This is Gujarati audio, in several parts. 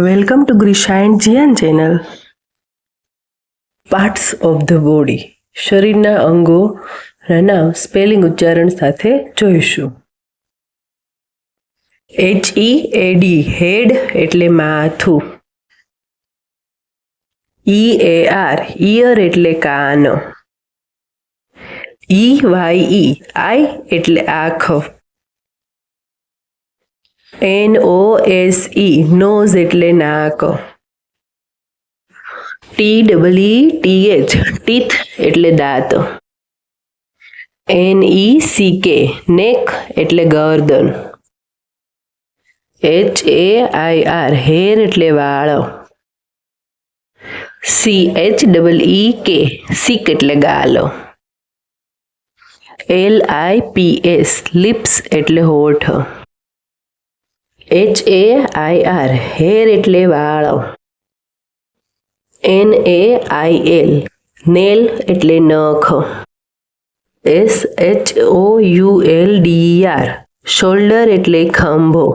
Welcome to Grisha and Jian channel. Parts of the body, શરીરના અંગોના નામ સ્પેલિંગ ઉચ્ચારણ સાથે જોઈશું. HEAD હેડ એટલે માથું. EAR ઇયર એટલે કાન. EYE આઈ એટલે આંખ. NOSE નોઝ એટલે નાક. TEETH ટીથ એટલે દાંત. NECK નેક એટલે ગરદન. HAIR હેર એટલે વાળ. CHEEK સીક એટલે ગાલ. LIPS લિપ્સ એટલે હોઠ. HAIR હેર એટલે વાળ. NAIL નેલ એટલે નખ. SHOULDER શોલ્ડર એટલે ખંભો.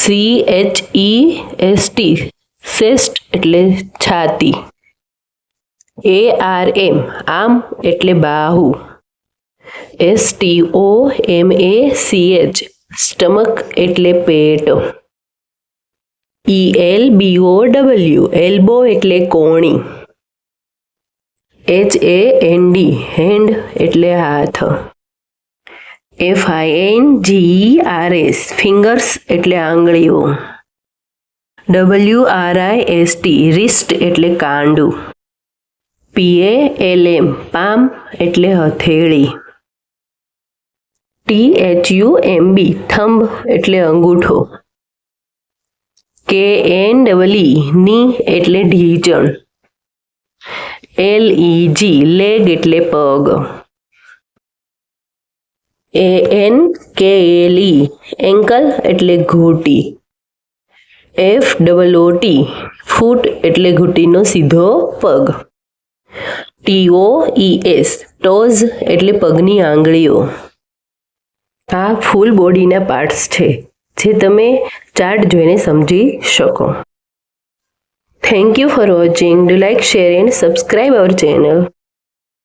CHEST ચેસ્ટ એટલે છાતી. ARM આર્મ એટલે બાહુ. STOMACH સ્ટમક એટલે પેટ. ELBOW એલ્બો એટલે કોણી. HAND હેન્ડ એટલે હાથ. FINGERS ફિંગર્સ એટલે આંગળીઓ. WRIST રિસ્ટ એટલે કાંડું. PALM પામ એટલે હથેળી. THUMB થંબ એટલે અંગૂઠો. KNEE ની એટલે ઢીચણ. LEG લેગ એટલે પગ. ANKLE એન્કલ એટલે ઘૂંટી. FOOT ફૂટ એટલે ઘૂંટીનો સીધો પગ. TOES ટોઝ એટલે પગની આંગળીઓ. આ ફૂલ બોડીના પાર્ટ્સ છે જે તમે ચાર્ટ જોઈને સમજી શકો. Thank you for watching. Do like, share and subscribe our channel.